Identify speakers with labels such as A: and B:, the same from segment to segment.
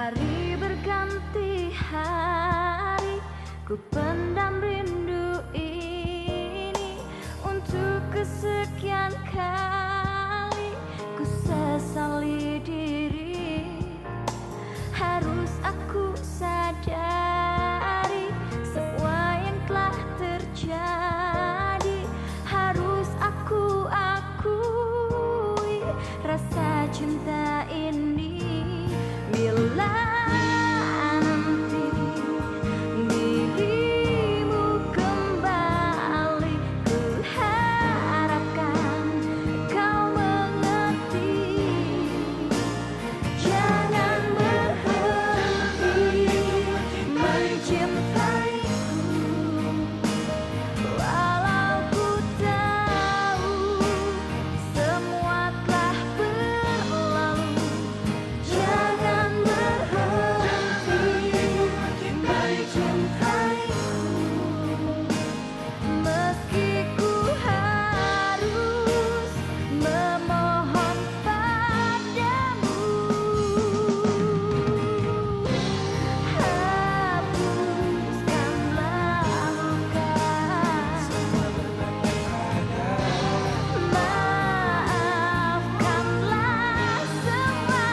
A: Hari berganti hari, ku pendam rindu ini. Untuk kesekian kali ku sesali diri. Harus aku sadari semua yang telah terjadi. Harus aku akui rasa cinta ini. Bila nanti dirimu kembali, ku harapkan kau mengerti. Jangan berhenti mencintaiku, walau ku tahu semua telah berlalu. Jangan berhenti mencintaiku, meski ku harus memohon padamu. Hapuskanlah luka, maafkanlah semua.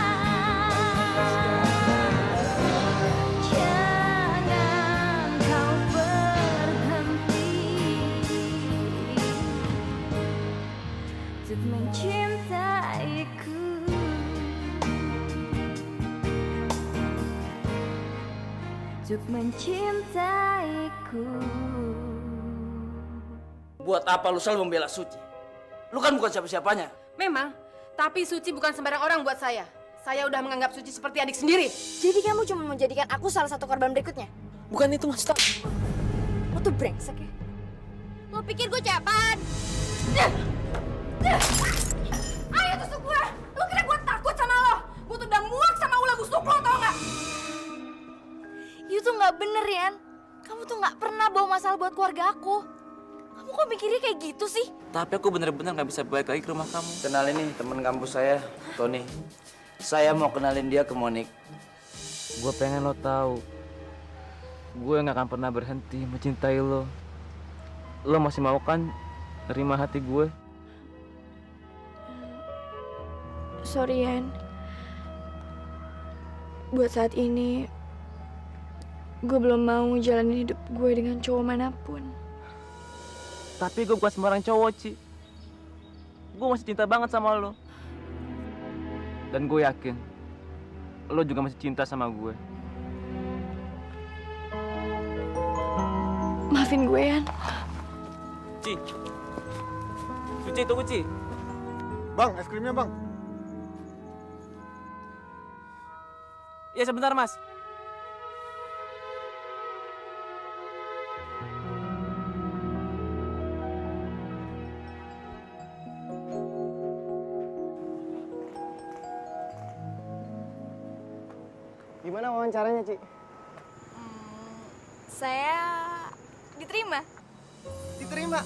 A: Jangan kau berhenti untuk mencintaiku, untuk mencintaiku.
B: Buat apa lu selalu membela Suci? Lu kan bukan siapa-siapanya.
C: Memang, tapi Suci bukan sembarang orang buat saya. Saya udah menganggap Suci seperti adik sendiri.
D: Jadi kamu cuma menjadikan aku salah satu korban berikutnya?
B: Bukan itu maksud aku.
D: Lo tuh brengsek ya? Lo pikir gue cepan? Ayo tusuk gue! Lo kira gue takut sama lo? Gue tuh udah muak sama ulah busuk lo, tau gak? Itu tuh gak bener, Yan. Kamu tuh gak pernah bawa masalah buat keluarga aku. Kamu kok mikirnya kayak gitu sih?
B: Tapi aku bener-bener gak bisa balik lagi ke rumah kamu. Kenalin nih teman kampus saya, Tony. Saya mau kenalin dia ke Monik. Gue pengen lo tahu, gue gak akan pernah berhenti mencintai lo. Lo masih mau kan nerima hati gue?
A: Sorry, Yan. Buat saat ini, gue belum mau jalanin hidup gue dengan cowok manapun.
B: Tapi gue bukan sembarang cowok, Ci. Gue masih cinta banget sama lo. Dan gue yakin, lo juga masih cinta sama gue.
A: Maafin gue, Yan.
B: Ci. Suci, tunggu, Ci.
E: Bang, es krimnya bang.
B: Ya sebentar, Mas.
E: Gimana wawancaranya, Ci?
D: Saya diterima.
E: Diterima?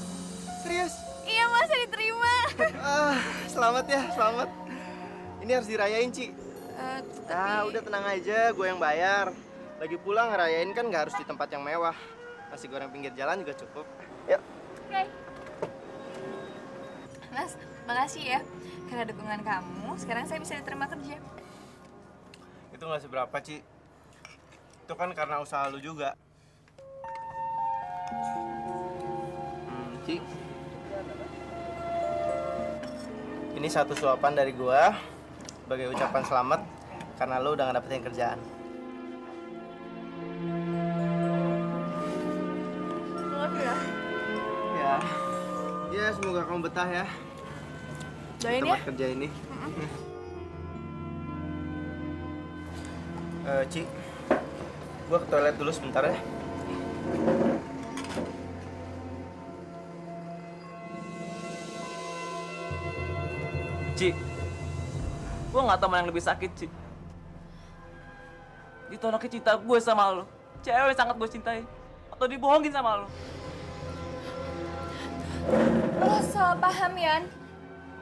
E: Serius?
D: Iya, masa diterima?
E: Selamat ya, selamat. Ini harus dirayain, Ci. Udah tenang aja, gue yang bayar. Lagi pulang ngerayain kan nggak harus di tempat yang mewah. Nasi goreng pinggir jalan juga cukup. Yuk.
D: Oke. Mas, makasih ya. Karena dukungan kamu, sekarang saya bisa diterima kerja.
E: Itu nggak seberapa, Ci. Itu kan karena usaha lu juga. Ci. Ini satu suapan dari gua sebagai ucapan selamat karena lu udah ngedapetin kerjaan.
D: Makasih ya.
E: Ya. Ya, semoga kamu betah ya.
D: Doain
E: di
D: ya.
E: tempat kerja ini. Ci, gua ke toilet dulu sebentar ya.
B: Ci, gue gak tau mana yang lebih sakit, Ci. Ditolaknya cinta gue sama lo, cewek sangat gue cintai, atau dibohongin sama lo.
D: Lo salah paham, Yan.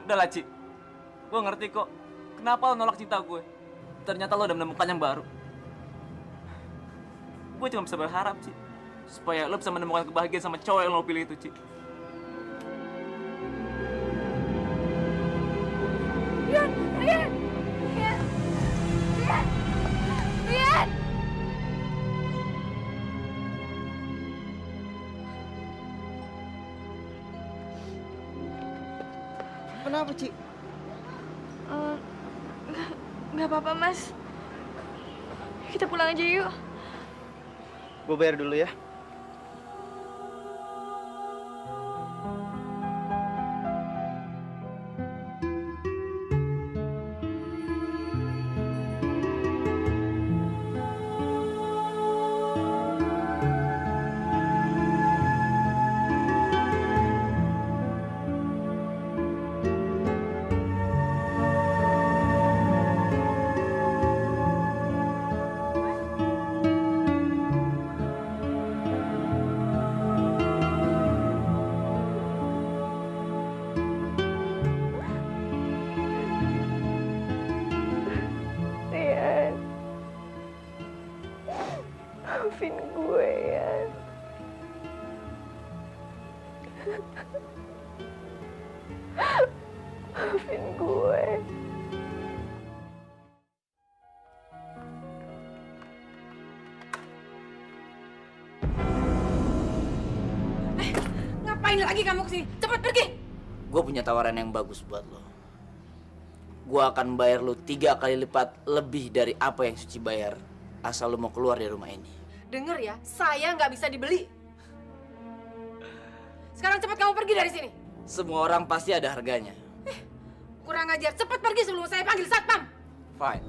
B: Udahlah, Ci. Gue ngerti kok, kenapa lo nolak cinta gue. Ternyata lo udah menemukan yang baru. Gue cuma bisa berharap, Ci. Supaya lo bisa menemukan kebahagiaan sama cowok yang lo pilih itu, Ci.
D: Rian, Rian, Rian, Rian, Rian.
E: Kenapa, Ci?
A: Eh, nggak apa-apa, Mas. Kita pulang aja yuk.
E: Gue bayar dulu ya.
A: Rian, maafin gue ya. Maafin gue.
C: Ngapain lagi kamu kesini? Cepat pergi!
B: Gue punya tawaran yang bagus buat lo. Gue akan bayar lo 3 kali lipat lebih dari apa yang Suci bayar. Asal lo mau keluar dari rumah ini.
C: Dengar ya, saya nggak bisa dibeli. Sekarang cepat kamu pergi dari sini.
B: Semua orang pasti ada harganya.
C: Kurang ajar, cepat pergi sebelum saya panggil satpam.
B: Fine.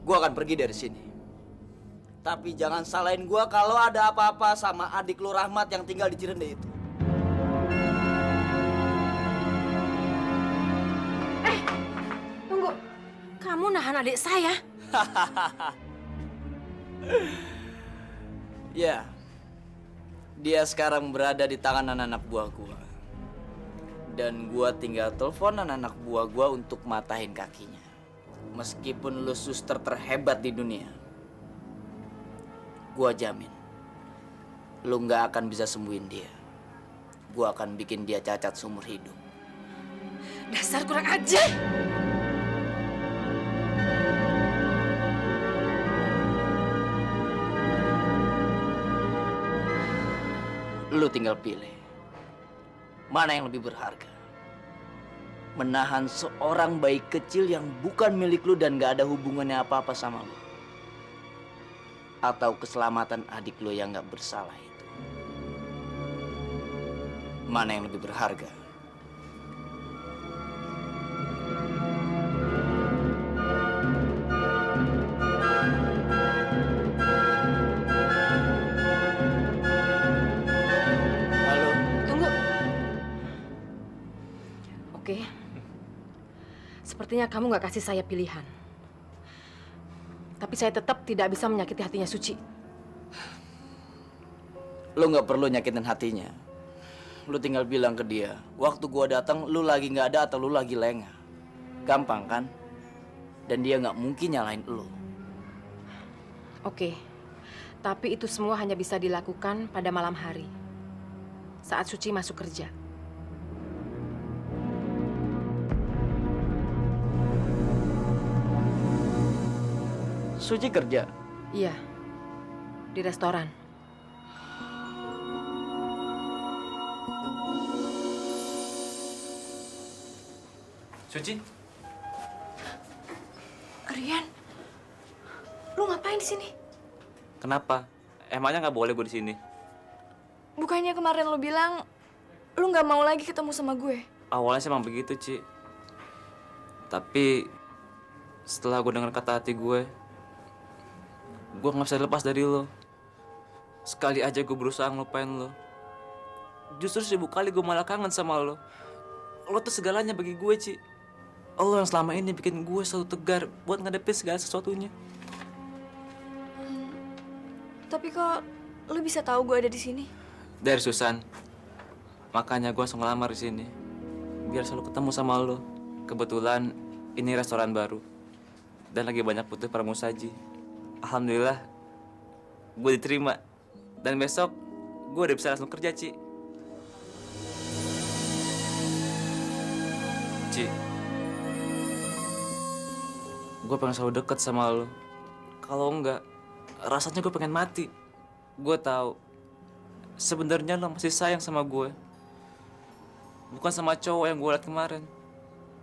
B: Gue akan pergi dari sini. Tapi jangan salahin gue kalau ada apa-apa sama adik lo Rahmat yang tinggal di Cirende itu.
C: Tunggu, kamu nahan adik saya?
B: Ya, dia sekarang berada di tangan anak-anak buah gua. Dan gua tinggal telepon anak-anak buah gua untuk matahin kakinya. Meskipun lu suster terhebat di dunia, gua jamin lu nggak akan bisa sembuhin dia. Gua akan bikin dia cacat seumur hidup.
C: Dasar kurang ajar!
B: Lu tinggal pilih mana yang lebih berharga. Menahan seorang bayi kecil yang bukan milik lu dan gak ada hubungannya apa-apa sama lu. Atau keselamatan adik lu yang gak bersalah itu. Mana yang lebih berharga? Halo?
C: Tunggu. Oke. Sepertinya kamu nggak kasih saya pilihan. Tapi saya tetap tidak bisa menyakiti hatinya Suci.
B: Lu nggak perlu nyakitin hatinya. Lu tinggal bilang ke dia, waktu gua datang lu lagi nggak ada atau lu lagi lengah. Gampang kan? Dan dia nggak mungkin nyalain lu.
C: Oke. Tapi itu semua hanya bisa dilakukan pada malam hari. Saat Suci masuk kerja.
B: Suci kerja.
C: Iya. Di restoran.
B: Suci?
A: Rian, lu ngapain di sini?
B: Kenapa? Emangnya nggak boleh gue di sini?
A: Bukannya kemarin lu bilang lu nggak mau lagi ketemu sama gue?
B: Awalnya sih emang begitu, Ci. Tapi setelah gue dengar kata hati gue nggak bisa lepas dari lo. Sekali aja gue berusaha ngelupain lo. Justru 1000 kali gue malah kangen sama lo. Lo tuh segalanya bagi gue, Ci. Lo yang selama ini bikin gue selalu tegar buat ngadepin segala sesuatunya.
A: Tapi kok lu bisa tahu gue ada di sini?
B: Dari Susan. Makanya gue langsung ngelamar di sini. Biar selalu ketemu sama lo. Kebetulan ini restoran baru. Dan lagi banyak butuh pramusaji. Alhamdulillah, gue diterima. Dan besok gue udah bisa langsung kerja, Ci. Ci, gue pengen selalu deket sama lo. Kalau enggak, rasanya gue pengen mati. Gue tahu, sebenarnya lo masih sayang sama gue. Bukan sama cowok yang gue liat kemarin.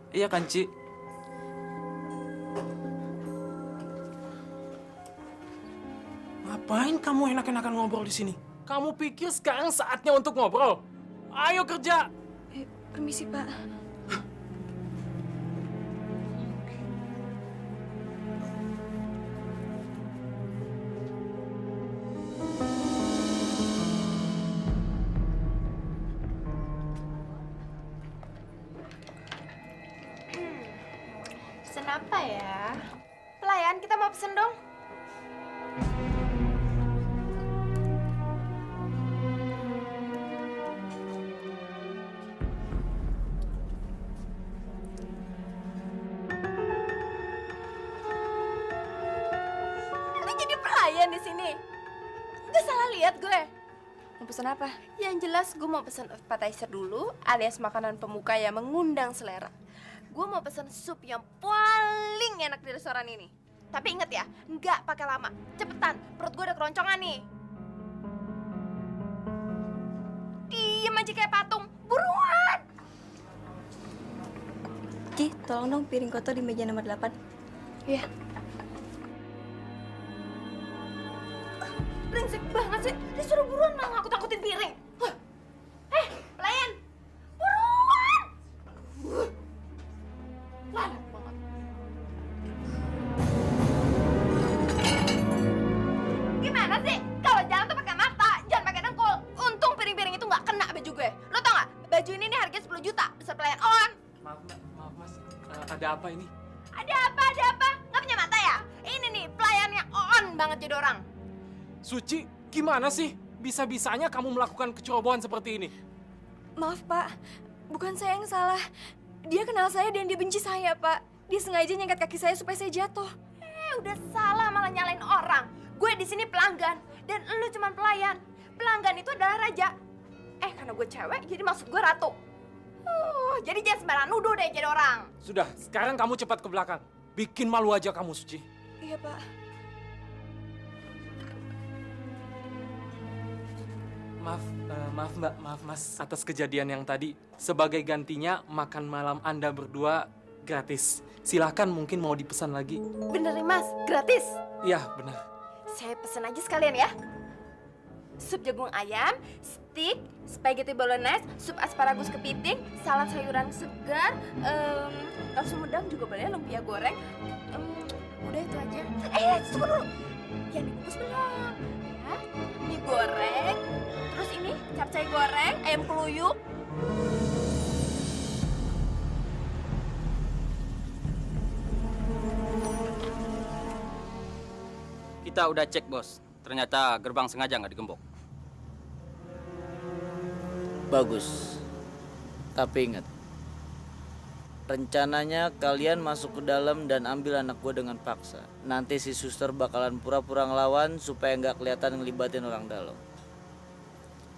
B: Iya kan, Ci?
F: Ngapain kamu enak-enakan ngobrol di sini? Kamu pikir sekarang saatnya untuk ngobrol? Ayo kerja!
A: Permisi, Pak.
D: Pesen apa ya? Pelayan, kita mau pesen dong. Lu jadi pelayan di sini? Udah salah lihat gue.
A: Mau pesen apa?
D: Yang jelas gue mau pesen appetizer dulu, alias makanan pembuka yang mengundang selera. Gue mau pesen sup yang paling enak di restoran ini. Tapi inget ya, nggak pakai lama. Cepetan, perut gue udah keroncongan nih. Diem aja kayak patung, buruan!
G: Ci, tolong dong piring kotor di meja nomor 8.
A: Iya.
D: Brengsek banget sih, disuruh buruan malah ngakut-ngakutin piring. Huh. Pelayan, buruan! Lalat banget. Gimana sih? Kalau jalan tuh pakai mata, jangan pakai dengkul. Untung piring-piring itu nggak kena baju gue. Lo tau nggak? Baju ini nih harganya 10 juta, bisa pelayan on.
F: Maaf mas, ada apa ini?
D: Ada apa? Ada apa? Nggak punya mata ya? Ini nih pelayan yang on banget jadi orang.
F: Suci, gimana sih? Bisa-bisanya kamu melakukan kecerobohan seperti ini?
A: Maaf, Pak. Bukan saya yang salah. Dia kenal saya dan dia benci saya, Pak. Dia sengaja nyangkat kaki saya supaya saya jatuh.
D: Udah salah malah nyalain orang. Gue di sini pelanggan dan lu cuman pelayan. Pelanggan itu adalah raja. Karena gue cewek, jadi maksud gue ratu. Jadi jangan sembarangan nuduh deh jadi orang.
F: Sudah, sekarang kamu cepat ke belakang. Bikin malu aja kamu, Suci.
A: Iya, Pak.
F: Maaf mbak, maaf mas atas kejadian yang tadi. Sebagai gantinya, makan malam Anda berdua gratis. Silahkan mungkin mau dipesan lagi.
D: Bener nih mas, gratis.
F: Iya, benar.
D: Saya pesen aja sekalian ya. Sup jagung ayam, steak, spaghetti bolognese, sup asparagus kepiting, salad sayuran segar, langsung medang juga boleh, lumpia goreng. Udah itu aja. Tunggu dulu. Yang dibungkus belum. Ya, mie goreng, terus ini capcay goreng, ayam keluyuk.
H: Kita udah cek, Bos. Ternyata gerbang sengaja nggak digembok.
B: Bagus. Tapi ingat, rencananya kalian masuk ke dalam dan ambil anak gue dengan paksa. Nanti si suster bakalan pura-pura ngelawan supaya nggak kelihatan ngelibatin orang dalam.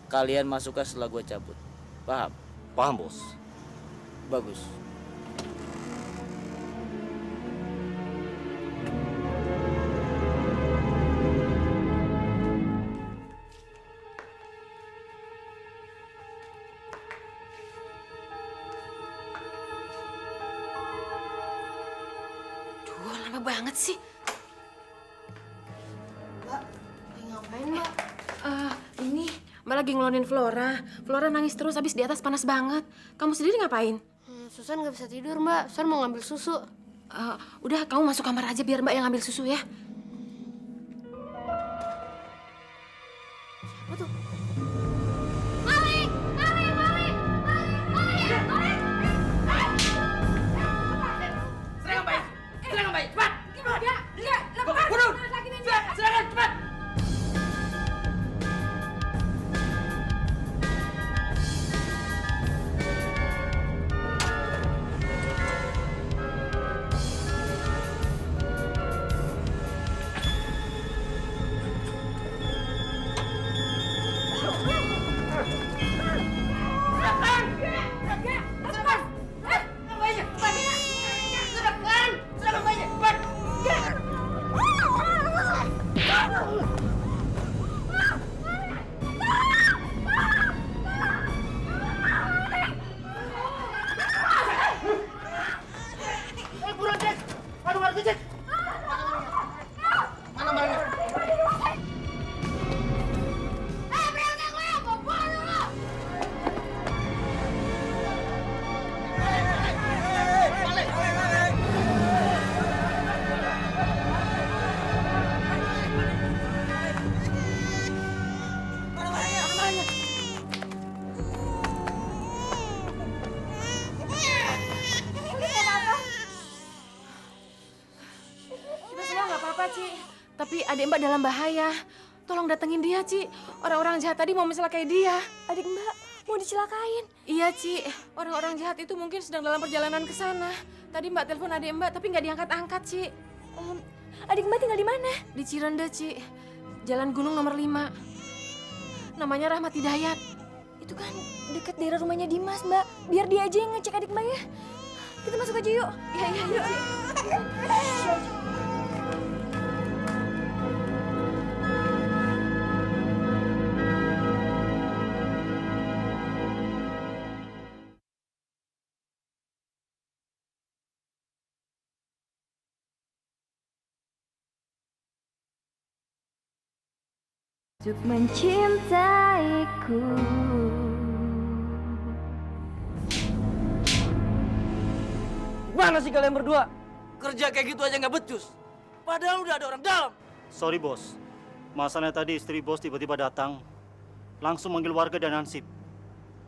B: Kalian masuknya setelah gue cabut. Paham?
H: Paham, Bos.
B: Bagus.
C: Lama banget sih.
D: Mbak, lagi ngapain mbak?
C: Ini Mbak lagi ngelonin Flora. Flora nangis terus, habis di atas panas banget. Kamu sendiri ngapain?
D: Susan nggak bisa tidur mbak, Susan mau ngambil susu.
C: Udah, kamu masuk kamar aja biar Mbak yang ngambil susu ya.
D: Betul. Maling! Maling! Maling! Maling! Maling! Maling!
B: Serang baik! Serang baik! Cepat!
D: Gimana? Dia! Lepas!
B: Bunuh!
D: Sakitin dia!
B: Serang cepat!
C: Kita semua nggak apa-apa, Ci. Tapi adik Mbak dalam bahaya. Tolong datengin dia, Ci. Orang-orang jahat tadi mau mencelakai dia.
A: Adik Mbak mau dicelakain.
C: Iya, Ci. Orang-orang jahat itu mungkin sedang dalam perjalanan ke sana. Tadi Mbak telepon adik Mbak, tapi nggak diangkat-angkat, Ci.
A: Adik Mbak tinggal di mana?
C: Di Cirende, Ci. Jalan Gunung nomor 5. Namanya Rahmat Hidayat.
A: Itu kan dekat daerah rumahnya Dimas, Mbak. Biar dia aja yang ngecek adik Mbak ya. Kita masuk aja yuk.
C: Iya, iya, iya, Ci.
D: Untuk mencintaiku.
B: Mana sih kalian berdua? Kerja kayak gitu aja nggak becus. Padahal udah ada orang dalam.
I: Sorry bos, masalahnya tadi istri bos tiba-tiba datang, langsung manggil warga dan Hansip.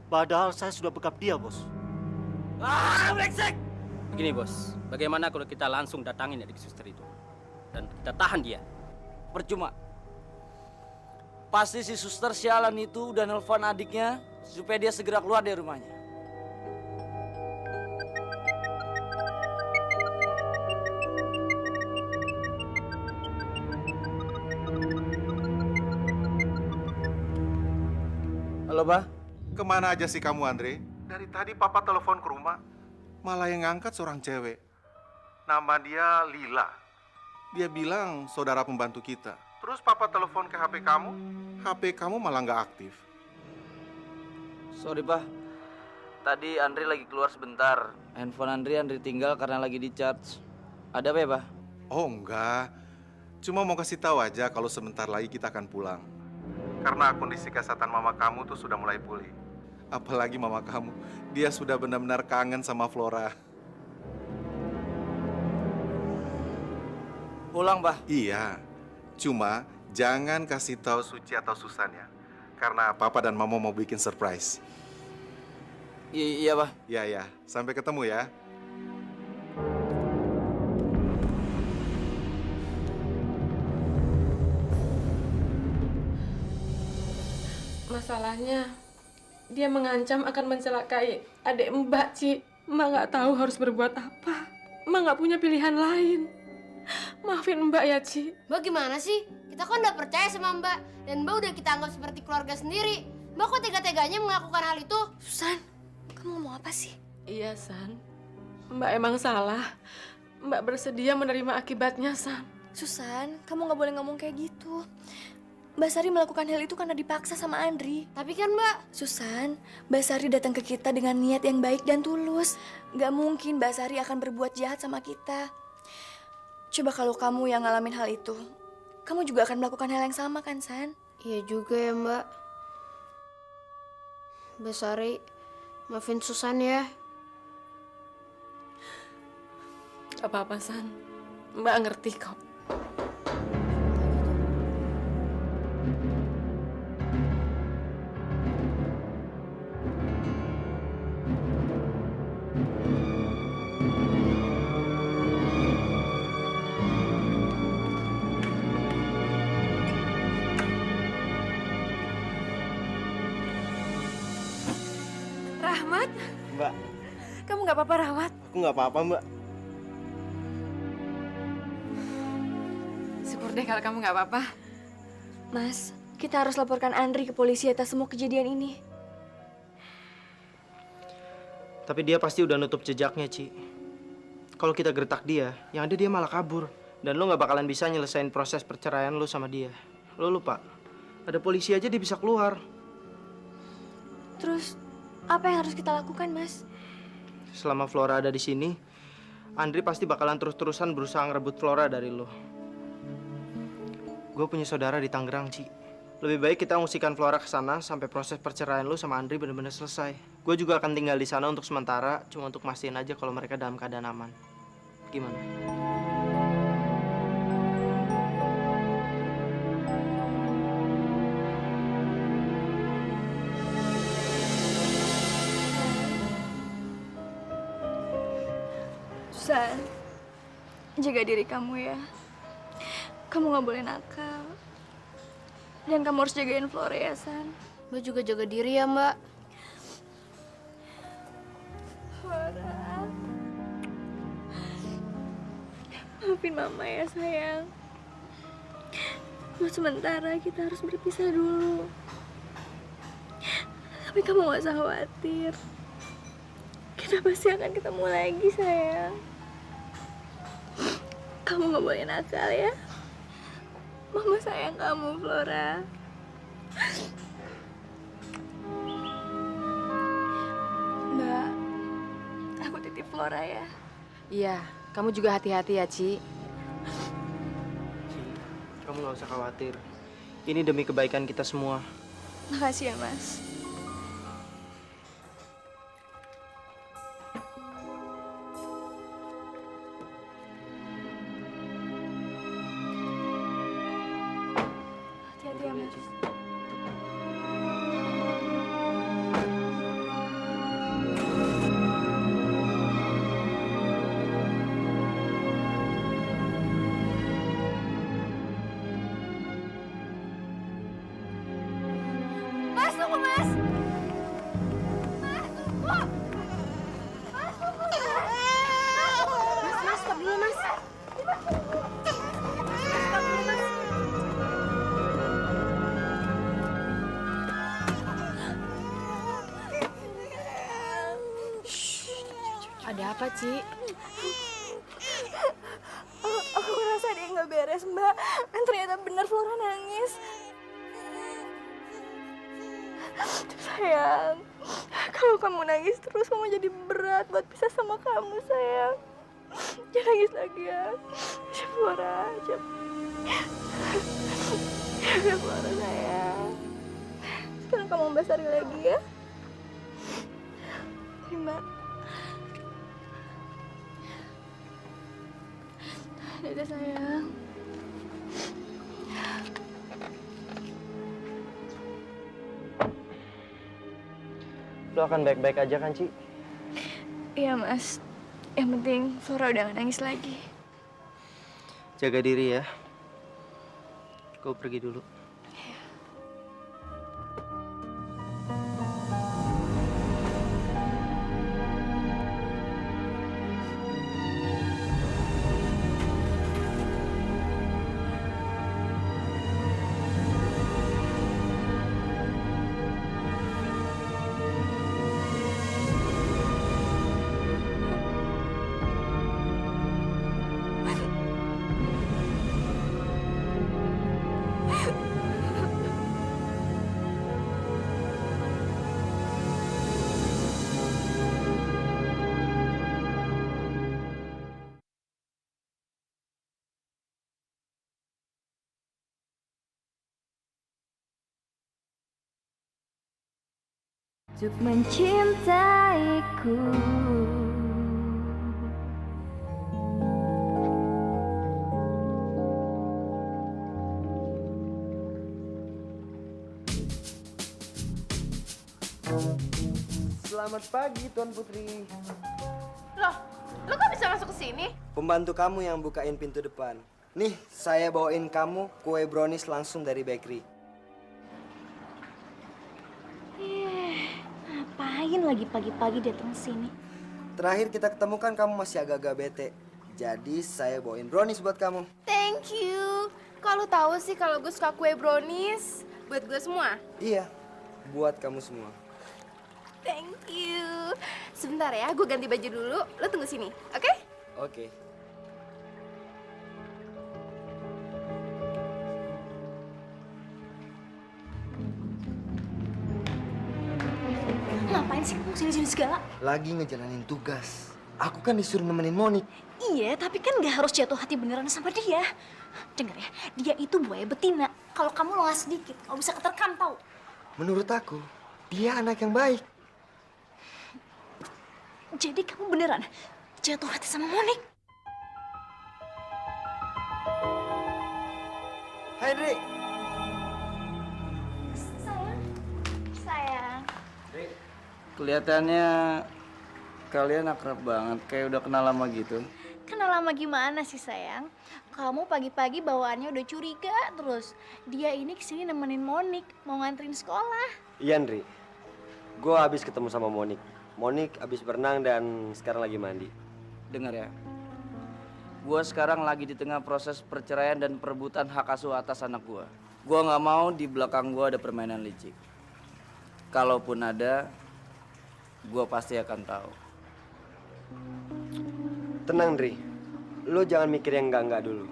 I: Padahal saya sudah bekap dia bos.
B: Ah, brengsek!
H: Begini bos, bagaimana kalau kita langsung datangin adik suster itu dan kita tahan dia?
B: Percuma. Pasti si suster sialan itu udah nelpon adiknya supaya dia segera keluar dari rumahnya. Halo, Bah.
J: Kemana aja sih kamu, Andre? Dari tadi Papa telepon ke rumah, malah yang ngangkat seorang cewek. Nama dia Lila. Dia bilang saudara pembantu kita. Terus Papa telepon ke HP kamu, HP kamu malah nggak aktif.
B: Sorry, Bah. Tadi Andri lagi keluar sebentar. Handphone Andri tinggal karena lagi di charge. Ada apa ya, Bah?
J: Oh enggak, cuma mau kasih tahu aja kalau sebentar lagi kita akan pulang. Karena kondisi kesehatan mama kamu tuh sudah mulai pulih. Apalagi mama kamu, dia sudah benar-benar kangen sama Flora.
B: Pulang, Bah.
J: Iya, cuma jangan kasih tahu Suci atau Susan ya. Karena Papa dan Mama mau bikin surprise.
B: Iya, Bah.
J: Ya, sampai ketemu ya.
C: Masalahnya, dia mengancam akan mencelakai adik Mbak, Ci. Mbak nggak tahu harus berbuat apa. Mbak nggak punya pilihan lain. Maafin Mbak ya, Ci.
D: Mbak gimana sih? Kita kan udah percaya sama Mbak. Dan Mbak udah kita anggap seperti keluarga sendiri. Mbak kok tega-teganya melakukan hal itu?
A: Susan, kamu ngomong apa sih?
C: Iya, San. Mbak emang salah. Mbak bersedia menerima akibatnya, San.
A: Susan, kamu nggak boleh ngomong kayak gitu. Mbak Sari melakukan hal itu karena dipaksa sama Andri.
D: Tapi kan Mbak...
A: Susan, Mbak Sari datang ke kita dengan niat yang baik dan tulus. Nggak mungkin Mbak Sari akan berbuat jahat sama kita. Coba kalau kamu yang ngalamin hal itu, kamu juga akan melakukan hal yang sama kan, San?
D: Iya juga ya Mbak. Mbak Sari, maafin Susan ya.
C: Gak apa-apa, San. Mbak ngerti kok. Rahmat?
E: Mbak,
C: Kamu nggak apa-apa, Rahmat?
E: aku nggak apa-apa, Mbak.
C: Syukur deh kalau kamu nggak apa-apa.
A: Mas, kita harus laporkan Andri ke polisi atas semua kejadian ini.
E: Tapi dia pasti udah nutup jejaknya, Ci. Kalau kita gertak dia, yang ada dia malah kabur. Dan lo nggak bakalan bisa nyelesain proses perceraian lo sama dia. Lo lupa, ada polisi aja dia bisa keluar.
A: Terus, apa yang harus kita lakukan, Mas?
E: Selama Flora ada di sini, Andri pasti bakalan terus-terusan berusaha ngerebut Flora dari lo. Gue punya saudara di Tangerang, Ci. Lebih baik kita ngungsikan Flora ke sana sampai proses perceraian lo sama Andri benar-benar selesai. Gue juga akan tinggal di sana untuk sementara, cuma untuk mastiin aja kalau mereka dalam keadaan aman. Gimana?
A: San, jaga diri kamu ya. Kamu nggak boleh nakal. Dan kamu harus jagain Flora ya, San.
D: Mbak juga jaga diri ya, Mbak.
A: Flora. Maafin Mama ya, sayang. Buat sementara kita harus berpisah dulu. Tapi kamu gak usah khawatir. Kita pasti akan ketemu lagi, sayang. Kamu gak boleh nakal ya. Mama sayang kamu, Flora. Mbak, aku titip Flora ya.
C: Iya, kamu juga hati-hati ya, Ci.
E: Ci, kamu gak usah khawatir. Ini demi kebaikan kita semua.
A: Makasih ya, Mas. Hati-hati ya, Mas.
D: Mas, tunggu, Mas! Mas, tunggu! Mas, tunggu, Mas! Mas, stop dulu, Mas! Stop dulu, Mas!
C: Ada apa, Ci?
A: Aku ngerasa dia nggak beres, Mbak. Dan ternyata benar Flora nangis. Sayang, kalau kamu nangis terus kamu jadi berat buat pisah sama kamu, sayang. Jangan nangis lagi ya. Siap Flora, siap. Siap Flora, sayang. Sekarang kamu membasari lagi ya. Mbak. Dadah, sayang.
E: Lo akan baik-baik aja kan, Ci?
A: Iya, Mas. Yang penting Flora udah gak nangis lagi.
E: Jaga diri ya. Gue pergi dulu.
D: Untuk mencintaiku.
E: Selamat pagi, Tuan Putri.
D: Loh, lo kok bisa masuk ke sini?
E: Pembantu kamu yang bukain pintu depan. Nih, saya bawain kamu kue brownies langsung dari bakery.
D: Ngapain lagi pagi-pagi datang ke sini?
E: Terakhir kita ketemu kan kamu masih agak-agak bete. Jadi saya bawain brownies buat kamu.
D: Thank you. Kalau tahu sih kalau gue suka kue brownies buat gue semua.
E: Iya, buat kamu semua.
D: Thank you. Sebentar ya, gue ganti baju dulu. Lo tunggu sini, oke?
E: Oke.
D: Ngapain sih kamu sini-sini segala?
E: Lagi ngejalanin tugas. Aku kan disuruh nemenin Monik.
D: Iya, tapi kan nggak harus jatuh hati beneran sama dia. Dengar ya, dia itu buaya betina. Kalau kamu lengah sedikit, kamu bisa keterkam tau.
E: Menurut aku, dia anak yang baik.
D: Jadi kamu beneran jatuh hati sama Monik?
E: Hai, Dri.
D: Sayang.
B: Kelihatannya kalian akrab banget, kayak udah kenal lama gitu.
D: Kenal lama gimana sih sayang? Kamu pagi-pagi bawaannya udah curiga terus. Dia ini kesini nemenin Monik, mau nganterin sekolah.
K: Iya, Ndri. Gue habis ketemu sama Monik. Monik habis berenang dan sekarang lagi mandi.
B: Dengar ya, gue sekarang lagi di tengah proses perceraian dan perebutan hak asuh atas anak gue. Gue nggak mau di belakang gue ada permainan licik. Kalaupun ada, gue pasti akan tahu.
K: Tenang, Ndri. Lo jangan mikir yang enggak dulu.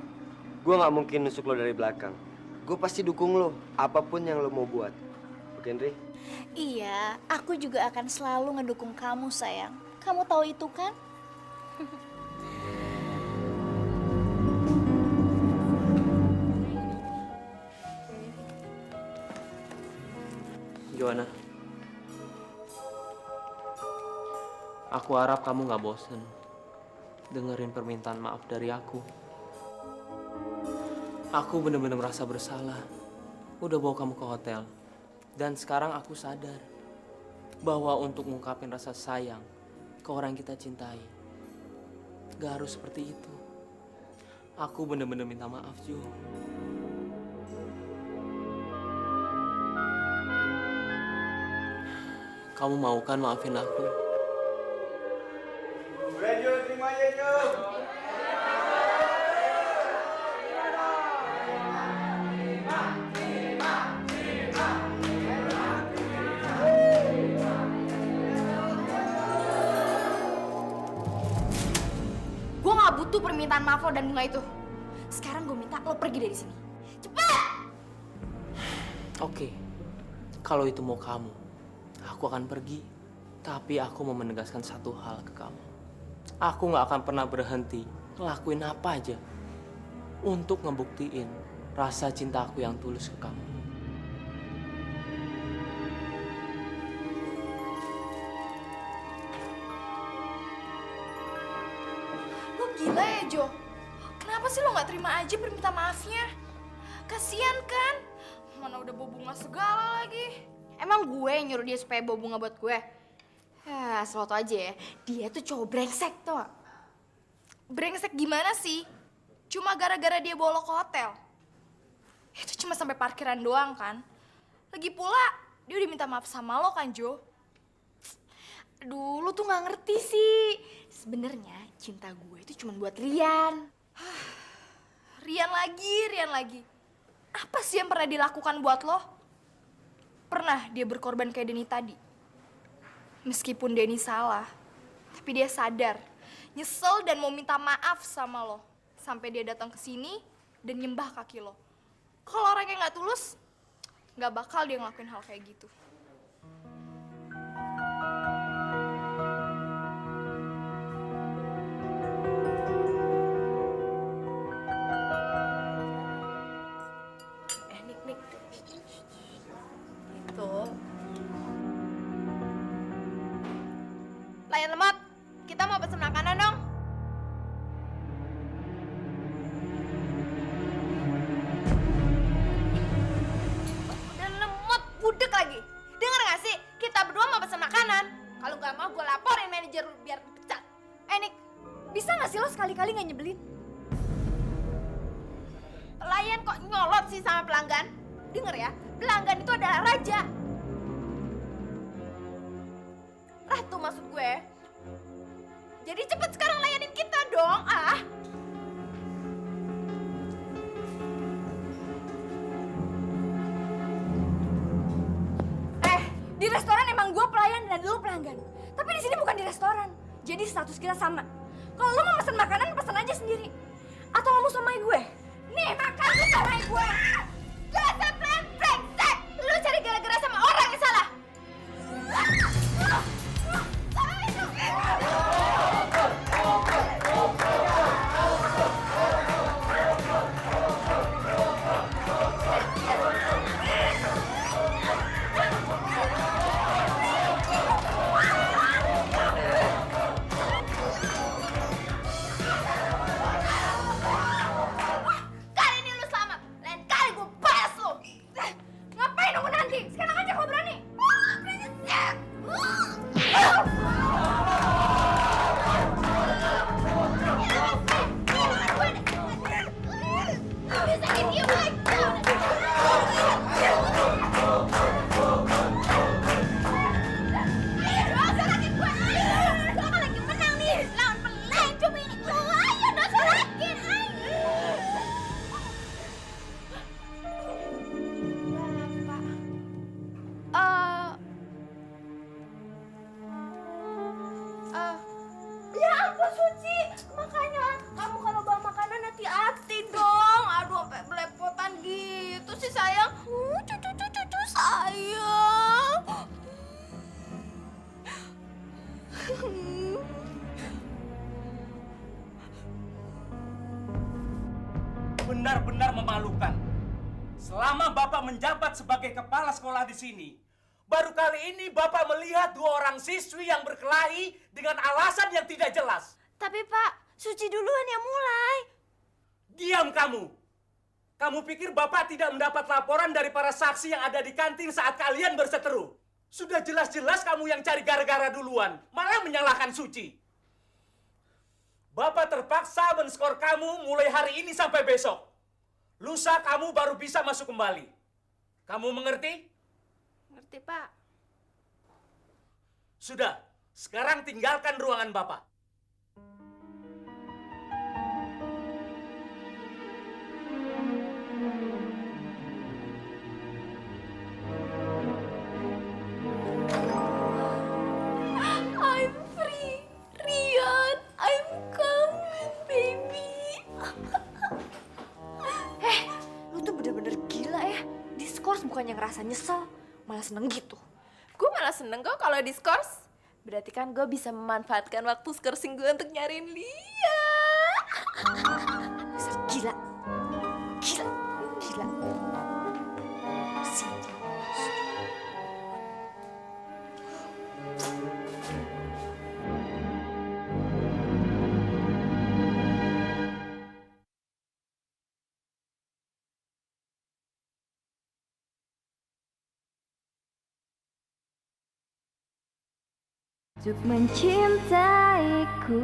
K: Gue nggak mungkin nusuk lo dari belakang. Gue pasti dukung lo, apapun yang lo mau buat. Oke, Ndri?
D: Iya, aku juga akan selalu ngedukung kamu sayang. Kamu tahu itu kan?
F: Joanna, aku harap kamu gak bosen dengerin permintaan maaf dari aku. Aku bener-bener merasa bersalah udah bawa kamu ke hotel. Dan sekarang aku sadar bahwa untuk ngungkapin rasa sayang ke orang yang kita cintai gak harus seperti itu. Aku bener-bener minta maaf, Jo. Kamu mau kan maafin aku?
E: Udah, Jo, terima aja, Jo.
D: Gue gak butuh permintaan maaf lo dan bunga itu. Sekarang gue minta lo pergi dari sini. Cepet!
F: Oke, kalau itu mau kamu, aku akan pergi. Tapi aku mau menegaskan satu hal ke kamu. Aku gak akan pernah berhenti ngelakuin apa aja untuk ngebuktiin rasa cinta aku yang tulus ke kamu.
A: Lo gila ya, Jo? Kenapa sih lo nggak terima aja permintaan maafnya? Kasian kan? Mana udah bawa bunga segala lagi.
D: Emang gue yang nyuruh dia supaya bawa bunga buat gue? Ya, asal lo tau aja ya, dia tuh cowok brengsek tau gak?
A: Brengsek gimana sih? Cuma gara-gara dia bawa lo ke hotel. Itu cuma sampai parkiran doang kan? Lagi pula, dia udah minta maaf sama lo kan, Jo? Aduh, lo tuh gak ngerti sih.
D: Sebenarnya cinta gue itu cuma buat Rian.
A: Rian lagi. Apa sih yang pernah dilakukan buat lo? Pernah dia berkorban kayak Denny tadi? Meskipun Denny salah, tapi dia sadar, nyesel dan mau minta maaf sama lo. Sampai dia datang ke sini dan nyembah kaki lo. Kalau orang yang gak tulus, gak bakal dia ngelakuin hal kayak gitu.
D: Nik. Gitu.
A: Layan lemot, kita mau pesen makanan dong. Udah lemot, budek lagi. Dengar gak sih? Kita berdua mau pesen makanan. Kalau nggak mau, gue laporin manajer lu biar dipecat.
D: Nik, bisa gak sih lo sekali-kali gak nyebelin?
A: Layan kok nyolot sih sama pelanggan? Dengar ya, pelanggan itu adalah raja. Ratu maksud gue. Jadi cepet sekarang layanin kita dong, ah.
D: Di restoran emang gue pelayan dan lo pelanggan. Tapi di sini bukan di restoran. Jadi status kita sama. Kalau lo mau pesen makanan, pesen aja sendiri. Atau lo mau samai gue?
A: Nih, makan lu sama gue. Dasar brengsek. Lu cari gara-gara sama orang yang salah. Sama itu.
H: benar-benar memalukan. Selama Bapak menjabat sebagai kepala sekolah di sini, baru kali ini Bapak melihat 2 orang siswi yang berkelahi dengan alasan yang tidak jelas.
D: Tapi Pak, Suci duluan yang mulai.
H: Diam kamu! Kamu pikir Bapak tidak mendapat laporan dari para saksi yang ada di kantin saat kalian berseteru? Sudah jelas-jelas kamu yang cari gara-gara duluan, malah menyalahkan Suci. Bapak terpaksa men-skor kamu mulai hari ini sampai besok. Lusa kamu baru bisa masuk kembali. Kamu mengerti?
D: Ngerti, Pak.
H: Sudah, sekarang tinggalkan ruangan Bapak.
D: I'm free. Rian, I'm coming, baby. Lu tuh bener-bener gila ya. Diskors bukannya ngerasa nyesel, malah seneng gitu. Gue malah seneng kok kalau diskors. Berarti kan gue bisa memanfaatkan waktu skorsing gue untuk nyariin Lia. Dasar gila. Gila. Gila. Sini. Untuk mencintaiku.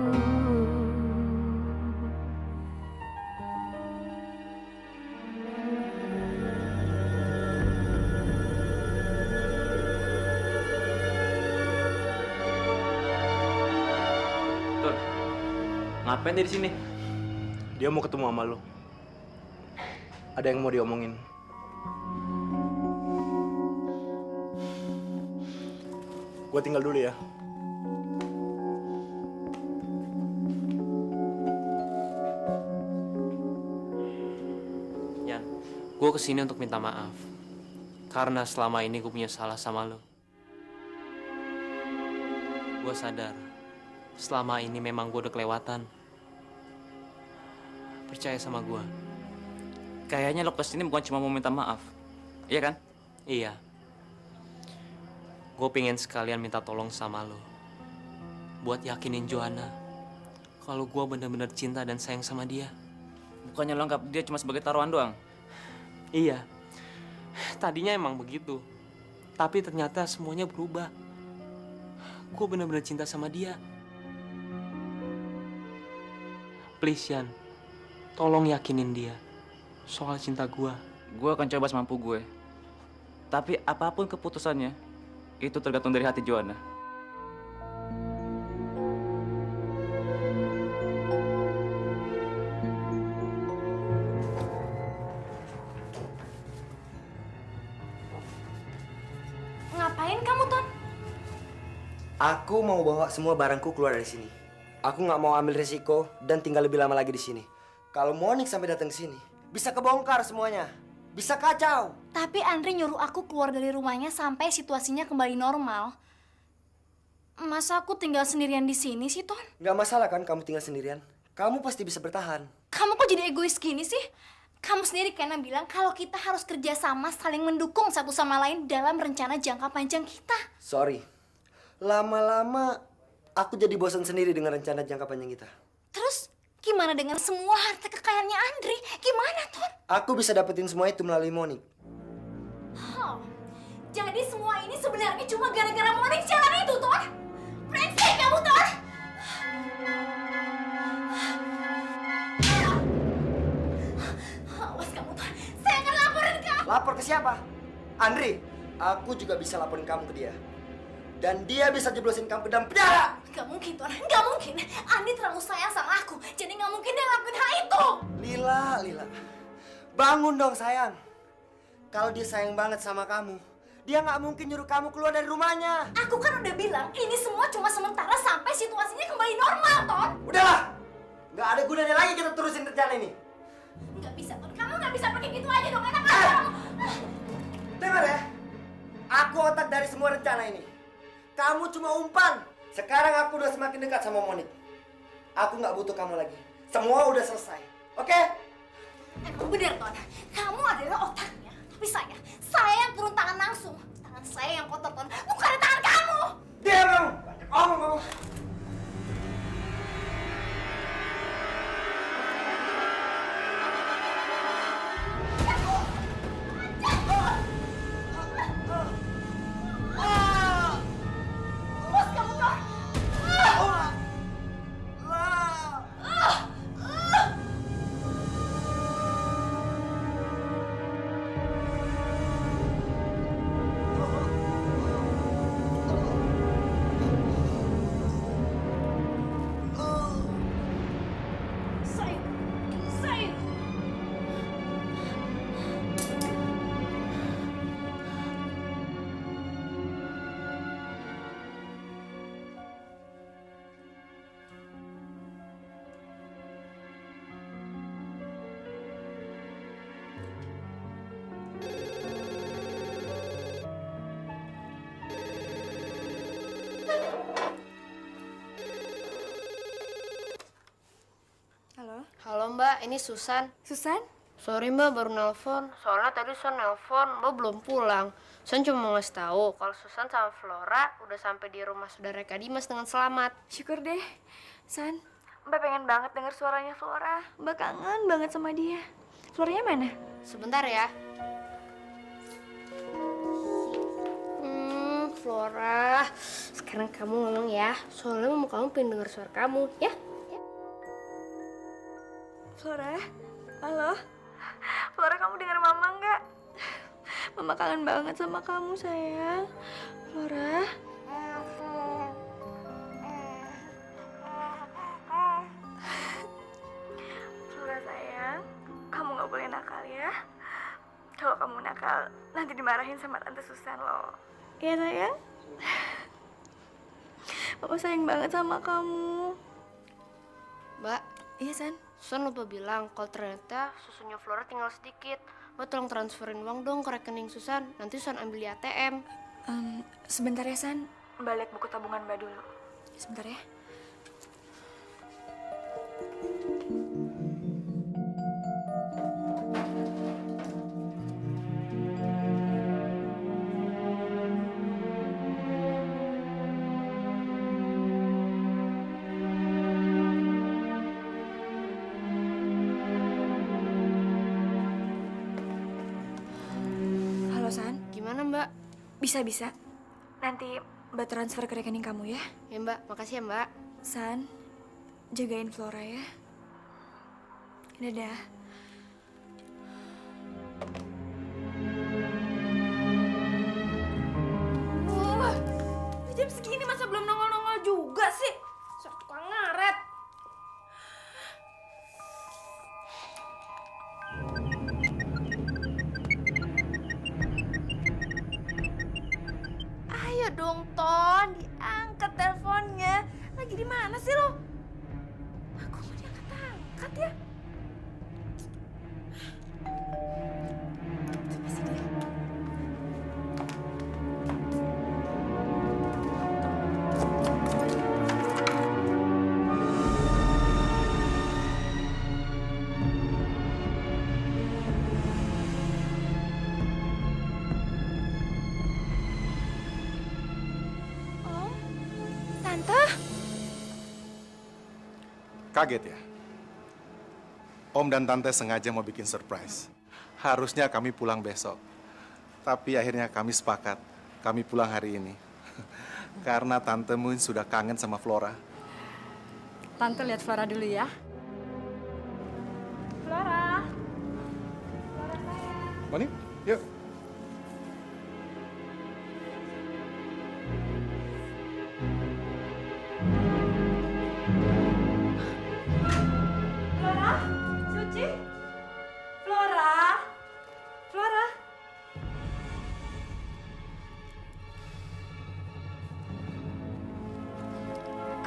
B: Tur, ngapain dia di sini?
L: Dia mau ketemu sama lo. Ada yang mau diomongin. Gue tinggal dulu ya.
F: Yan, gue kesini untuk minta maaf. Karena selama ini gue punya salah sama lo. Gue sadar, selama ini memang gue udah kelewatan. Percaya sama gue.
B: Kayaknya lo kesini bukan cuma mau minta maaf. Iya kan?
F: Iya. Gue pengen sekalian minta tolong sama lo. Buat yakinin Joanna. Kalau gue bener-bener cinta dan sayang sama dia.
B: Bukannya lo anggap dia cuma sebagai taruhan doang?
F: Iya. Tadinya emang begitu. Tapi ternyata semuanya berubah. Gue bener-bener cinta sama dia. Please, Yan. Tolong yakinin dia. Soal cinta gue.
B: Gue akan coba semampu gue. Tapi apapun keputusannya, itu tergantung dari hati Joanna.
D: Ngapain kamu, Ton?
K: Aku mau bawa semua barangku keluar dari sini. Aku nggak mau ambil resiko dan tinggal lebih lama lagi di sini. Kalau Monik sampai datang ke sini, bisa kebongkar semuanya. Bisa kacau.
D: Tapi Andre nyuruh aku keluar dari rumahnya sampai situasinya kembali normal. Masa aku tinggal sendirian di sini sih, Ton?
K: Nggak masalah kan kamu tinggal sendirian? Kamu pasti bisa bertahan.
D: Kamu kok jadi egois gini sih? Kamu sendiri kan yang bilang kalau kita harus kerjasama saling mendukung satu sama lain dalam rencana jangka panjang kita.
K: Sorry. Lama-lama aku jadi bosan sendiri dengan rencana jangka panjang kita.
D: Terus gimana dengan semua harta kekayaannya Andre? Gimana, Ton?
K: Aku bisa dapetin semua itu melalui Monik.
D: Oh, jadi semua ini sebenarnya cuma gara-gara Monik jalan itu, Ton? Brengsek kamu, Ton! Awas kamu, Ton. Saya akan laporin kamu.
K: Lapor ke siapa? Andre, aku juga bisa laporin kamu ke dia. Dan dia bisa jeblosin kamu ke dalam penjara.
D: Gak mungkin, Ton. Gak mungkin. Andi terlalu sayang sama aku. Jadi gak mungkin dia ngelakuin hal itu.
K: Lila. Bangun dong, sayang. Kalau dia sayang banget sama kamu, dia nggak mungkin nyuruh kamu keluar dari rumahnya.
D: Aku kan udah bilang, ini semua cuma sementara sampai situasinya kembali normal, Ton.
K: Udahlah. Nggak ada gunanya lagi kita terusin rencana ini.
D: Nggak bisa, Ton. Kamu nggak bisa pergi gitu aja dong. Enak aja kamu.
K: Dengar ya. Aku otak dari semua rencana ini. Kamu cuma umpan. Sekarang aku udah semakin dekat sama Monik. Aku nggak butuh kamu lagi. Semua udah selesai. Oke?
D: Emang bener Ton, kamu adalah otaknya. Tapi saya yang turun tangan langsung. Tangan saya yang kotor Ton, bukan tangan kamu.
K: Diam kamu! Banyak omong kamu!
D: Bos kamu Ton. Saya.
A: Halo,
M: Halo Mbak, ini Susan.
A: Susan?
M: Sorry Mbak, baru nelpon. Soalnya tadi Susan nelpon, Mbak belum pulang. Susan cuma mau ngasih tahu kalau Susan sama Flora udah sampai di rumah saudara Kak Dimas dengan selamat.
A: Syukur deh, San. Mbak pengen banget denger suaranya Flora. Mbak kangen banget sama dia. Floranya mana?
M: Sebentar ya. Flora, sekarang kamu ngomong ya. Soalnya mama kamu pengen denger suara kamu, ya?
A: Flora, halo. Flora, kamu dengar Mama nggak? Mama kangen banget sama kamu, sayang. Flora. Flora, sayang. Kamu nggak boleh nakal ya. Kalau kamu nakal, nanti dimarahin sama Tante Susan loh. Iya, sayang? Papa sayang banget sama kamu.
M: Mbak.
A: Iya, San.
M: Susan lupa bilang kalau ternyata susunya Flora tinggal sedikit. Mbak tolong transferin uang dong ke rekening Susan. Nanti Susan ambil di ATM.
A: Sebentar ya, San. Mbak lihat buku tabungan Mbak dulu. Sebentar ya. Halo, San.
M: Gimana Mbak?
A: Bisa. Nanti Mbak transfer ke rekening kamu ya.
M: Ya Mbak, makasih ya Mbak.
A: San, jagain Flora ya. Dadah.
D: Jam segini masa belum nongol-nongol juga sih? Sok tukang ngaret. Ayo dong, Ton, diangkat teleponnya. Lagi di mana sih lo? Aku mau diangkat-angkat ya. Itu pasti dia. Om, Tante.
J: Kaget ya? Om dan Tante sengaja mau bikin surprise. Harusnya kami pulang besok. Tapi akhirnya kami sepakat. Kami pulang hari ini. Karena Tante Mun sudah kangen sama Flora.
G: Tante lihat Flora dulu ya.
A: Flora.
J: Moni, yuk.
A: Flora? Suci? Flora? Flora?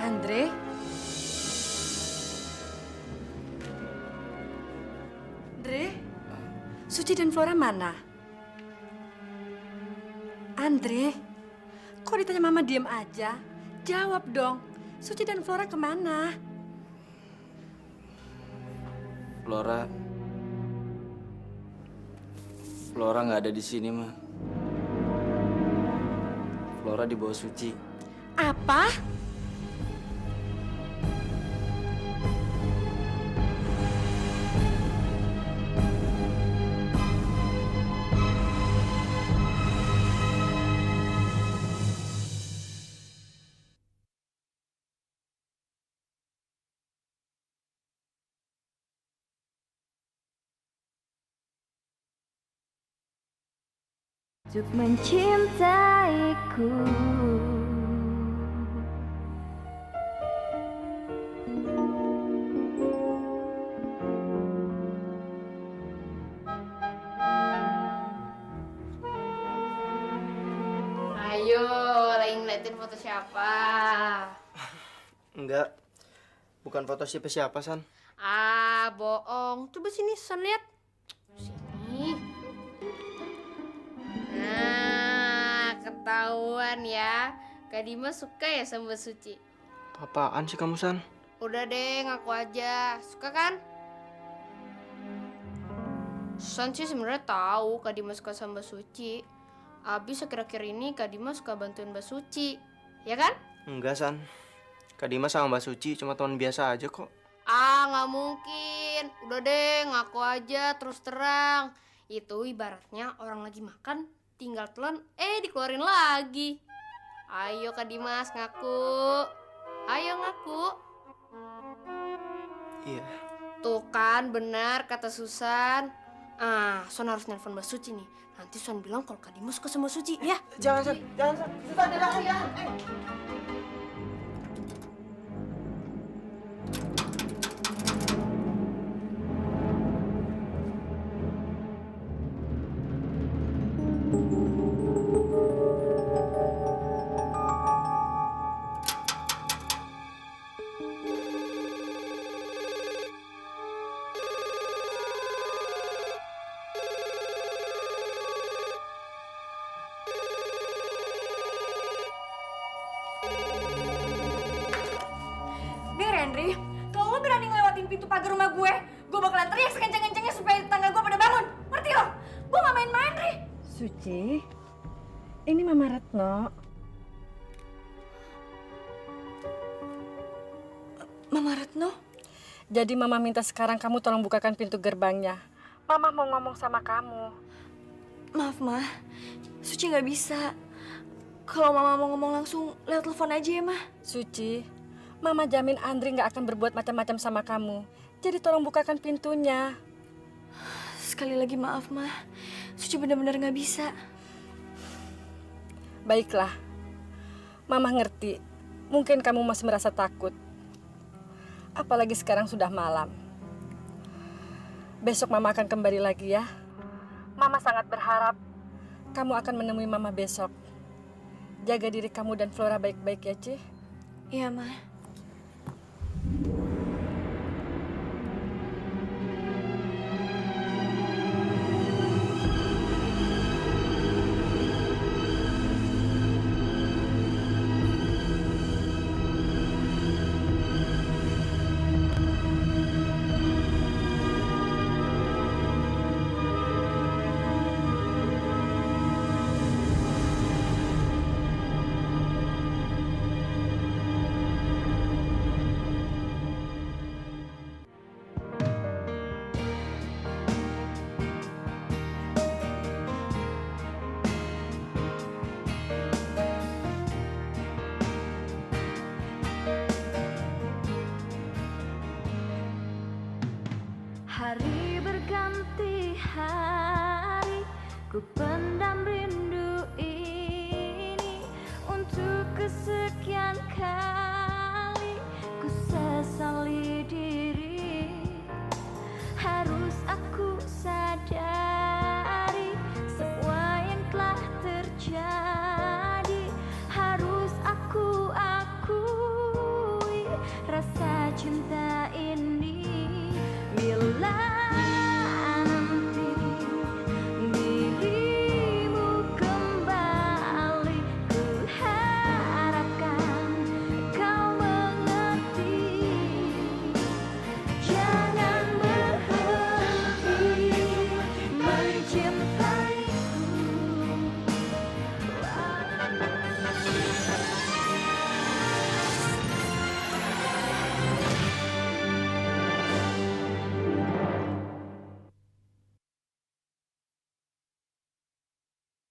G: Andre? Andre? Suci dan Flora mana? Andre? Kok ditanya Mama diem aja? Jawab dong. Suci dan Flora kemana?
B: Flora, Flora nggak ada di sini, Ma. Flora di bawah Suci.
G: Apa?
D: Untuk mencintaiku.
M: Ayo, lagi ngeliatin foto siapa?
E: Enggak. Bukan foto siapa-siapa, San.
M: Ah, bohong. Coba sini, Son, lihat. Sini. Nah, ketahuan ya. Kak Dimas suka ya sama Mbak Suci?
E: Apaan sih kamu, San?
M: Udah deh, ngaku aja. Suka kan? Son sih sebenarnya tahu Kak Dimas suka sama Mbak Suci. Abis akhir-akhir ini Kak Dimas suka bantuin Mbak Suci. Ya kan?
E: Enggak, San. Kak Dimas sama Mbak Suci cuma teman biasa aja kok.
M: Ah, nggak mungkin. Udah deh, ngaku aja terus terang. Itu ibaratnya orang lagi makan, tinggal telan, dikeluarin lagi. Ayo Kak Dimas, ngaku. Ayo ngaku.
E: Iya.
M: Tuh kan, benar kata Susan. Ah, Son harus nelpon Mbak Suci nih. Nanti Son bilang kalau Kak Dimas suka sama Suci, ya?
E: Jangan, San. Jangan, San. Susan, jangan.
D: Denger Henry, kalau lo berani ngelewatin pintu pagar rumah gue bakalan teriak sekenceng-kencengnya supaya tetangga gue pada bangun. Ngerti lo? Gue gak main-main, Ri.
G: Suci, ini Mama Retno.
A: Mama Retno?
G: Jadi Mama minta sekarang kamu tolong bukakan pintu gerbangnya. Mama mau ngomong sama kamu.
A: Maaf, Ma. Suci nggak bisa. Kalau Mama mau ngomong langsung, lewat telepon aja ya, Ma.
G: Suci, Mama jamin Andri nggak akan berbuat macam-macam sama kamu. Jadi tolong bukakan pintunya.
A: Sekali lagi maaf, Ma. Suci benar-benar nggak bisa.
G: Baiklah, Mama ngerti. Mungkin kamu masih merasa takut. Apalagi sekarang sudah malam. Besok Mama akan kembali lagi ya. Mama sangat berharap kamu akan menemui Mama besok. Jaga diri kamu dan Flora baik-baik ya, Ci.
A: Iya, Ma.
D: Hari berganti hari, ku pendam rindu ini. Untuk kesekian kali, ku sesali diri.